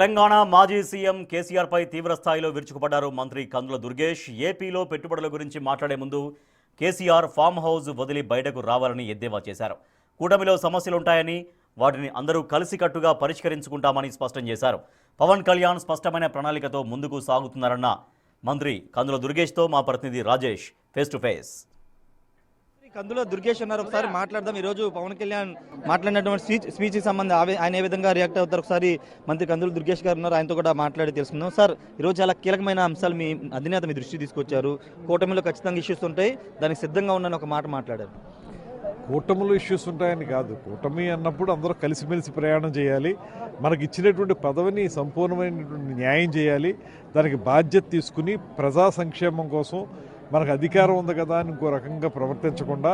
తెలంగాణ మాజీ సీఎం కేసీఆర్ పై తీవ్ర స్థాయిలో విరుచుకుపడ్డారు మంత్రి కందుల దుర్గేష్. ఏపీలో పెట్టుబడుల గురించి మాట్లాడే ముందు కేసీఆర్ ఫామ్ హౌస్ వదిలి బయటకు రావాలని ఎద్దేవా చేశారు. కూటమిలో సమస్యలుంటాయని వాటిని అందరూ కలిసికట్టుగా పరిష్కరించుకుంటామని స్పష్టం చేశారు. పవన్ కళ్యాణ్ స్పష్టమైన ప్రణాళికతో ముందుకు సాగుతున్నారన్న మంత్రి కందుల దుర్గేష్తో మా ప్రతినిధి రాజేష్ ఫేస్ టు ఫేస్. కందుల దుర్గేష్ అన్నారు, ఒకసారి మాట్లాడదాం. ఈరోజు పవన్ కళ్యాణ్ మాట్లాడినటువంటి స్పీచ్ కి సంబంధం ఆయన ఏ విధంగా రియాక్ట్ అవుతారు, ఒకసారి మంత్రి కందుల దుర్గేష్ గారు ఉన్నారు, ఆయనతో కూడా మాట్లాడి తెలుసుకుందాం. సార్, ఈరోజు చాలా కీలకమైన అంశాలు మీ అధినేత మీ దృష్టి తీసుకొచ్చారు. కూటమిలో ఖచ్చితంగా ఇష్యూస్ ఉంటాయి, దానికి సిద్ధంగా ఉన్నాను ఒక మాట మాట్లాడారు. కూటమిలో ఇష్యూస్ ఉంటాయని కాదు, కూటమి అన్నప్పుడు అందరూ కలిసిమెలిసి ప్రయాణం చేయాలి. మనకి ఇచ్చినటువంటి పదవిని సంపూర్ణమైనటువంటి న్యాయం చేయాలి. దానికి బాధ్యత తీసుకుని ప్రజా సంక్షేమం కోసం మనకు అధికారం ఉంది కదా అని ఇంకో రకంగా ప్రవర్తించకుండా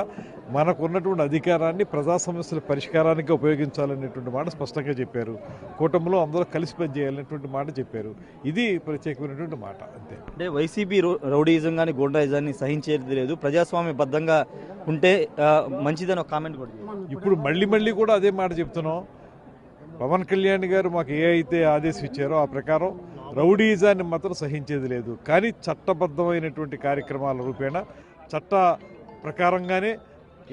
మనకున్నటువంటి అధికారాన్ని ప్రజా సమస్యల పరిష్కారానికి ఉపయోగించాలనేటువంటి మాట స్పష్టంగా చెప్పారు. కూటమిలో అందరూ కలిసి పనిచేయాలనేటువంటి మాట చెప్పారు. ఇది ప్రత్యేకమైనటువంటి మాట. అంతే. అంటే వైసీపీ రౌడీజం కానీ గూండాయిజాన్ని సహించేది లేదు, ప్రజాస్వామ్యబద్ధంగా ఉంటే మంచిదని ఒక కామెంట్ కూడా. ఇప్పుడు మళ్ళీ కూడా అదే మాట చెప్తున్నాం. పవన్ కళ్యాణ్ గారు మాకు ఏ అయితే ఆదేశం ఇచ్చారో ఆ ప్రకారం రౌడీజాన్ని మాత్రం సహించేది లేదు. కానీ చట్టబద్ధమైనటువంటి కార్యక్రమాల రూపేణ చట్ట ప్రకారంగానే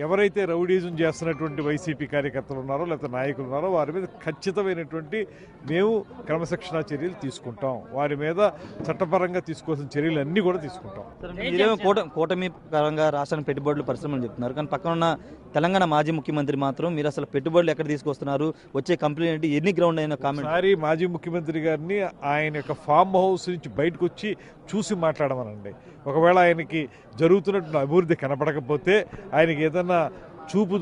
ఎవరైతే రౌడీజం చేస్తున్నటువంటి వైసీపీ కార్యకర్తలు ఉన్నారో లేకపోతే నాయకులు ఉన్నారో వారి మీద ఖచ్చితమైనటువంటి మేము క్రమశిక్షణా చర్యలు తీసుకుంటాం. వారి మీద చట్టపరంగా తీసుకోవాల్సిన చర్యలు అన్నీ కూడా తీసుకుంటాం. మీరేమో కూటమి పరంగా రాష్ట్రానికి పెట్టుబడులు పరిశ్రమలు చెప్తున్నారు, కానీ పక్కన ఉన్న తెలంగాణ మాజీ ముఖ్యమంత్రి మాత్రం మీరు అసలు పెట్టుబడులు ఎక్కడ తీసుకొస్తున్నారు, వచ్చే కంపెనీ ఏంటి, ఎన్ని గ్రౌండ్ అయిన కామెంట్. ఒకసారి మాజీ ముఖ్యమంత్రి గారిని ఆయన యొక్క ఫామ్ హౌస్ నుంచి బయటకు వచ్చి చూసి మాట్లాడమనండి. ఒకవేళ ఆయనకి జరుగుతున్నటువంటి అభివృద్ధి కనపడకపోతే ఆయనకి ఏదైనా చూపు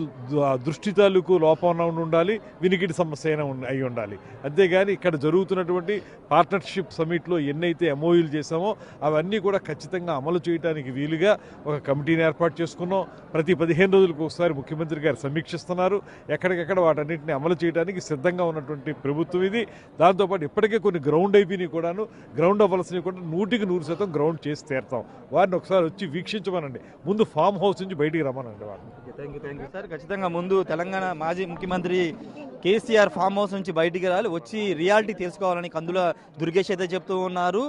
దృష్టి తాలూకు లోపం ఉండాలి, వినికిడి సమస్య అయినా అయి ఉండాలి. అంతేగాని ఇక్కడ జరుగుతున్నటువంటి పార్ట్నర్షిప్ సమిట్లో ఎన్నైతే ఎంఓయూలు చేశామో అవన్నీ కూడా ఖచ్చితంగా అమలు చేయడానికి వీలుగా ఒక కమిటీని ఏర్పాటు చేసుకున్నాం. ప్రతి 15 రోజులకు ఒకసారి ముఖ్యమంత్రి గారు సమీక్షిస్తున్నారు. ఎక్కడికెక్కడ వాటన్నింటినీ అమలు చేయడానికి సిద్ధంగా ఉన్నటువంటి ప్రభుత్వం ఇది. దాంతోపాటు ఇప్పటికే కొన్ని గ్రౌండ్ అయిపోయినాయి కూడాను. గ్రౌండ్ అవ్వాల్సినవి కూడా 100% గ్రౌండ్ చేసి తీరుతాం. వారిని ఒకసారి వచ్చి వీక్షించమనండి. ముందు ఫామ్ హౌస్ నుంచి బయటికి రమ్మనండి వారిని. Thank you sir. ఖచ్చితంగా ముందు తెలంగాణ మాజీ ముఖ్యమంత్రి కేసీఆర్ ఫామ్ హౌస్ నుంచి బయటికి రాలి, వచ్చి రియాలిటీ తెలుసుకోవాలని కందుల దుర్గేష్ అయితే చెప్తూ ఉన్నారు.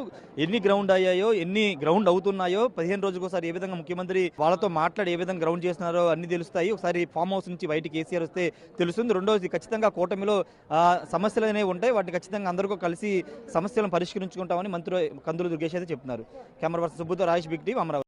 ఎన్ని గ్రౌండ్ అయ్యాయో, ఎన్ని గ్రౌండ్ అవుతున్నాయో, 15 రోజులకు ఒకసారి ఏ విధంగా ముఖ్యమంత్రి వాళ్ళతో మాట్లాడి ఏ విధంగా గ్రౌండ్ చేస్తున్నారో అన్ని తెలుస్తాయి. ఒకసారి ఫామ్ హౌస్ నుంచి బయటికి కేసీఆర్ వస్తే తెలుస్తుంది. రెండోది, ఖచ్చితంగా కూటమిలో సమస్యలు అనేవి ఉంటాయి, వాటిని ఖచ్చితంగా అందరికీ కలిసి సమస్యలను పరిష్కరించుకుంటామని మంత్రి కందుల దుర్గేష్ అయితే చెప్తున్నారు. కెమెరా పర్సన్ సుబ్బుతో రాజేష్, బిగ్ టీవీ, అమరావతి.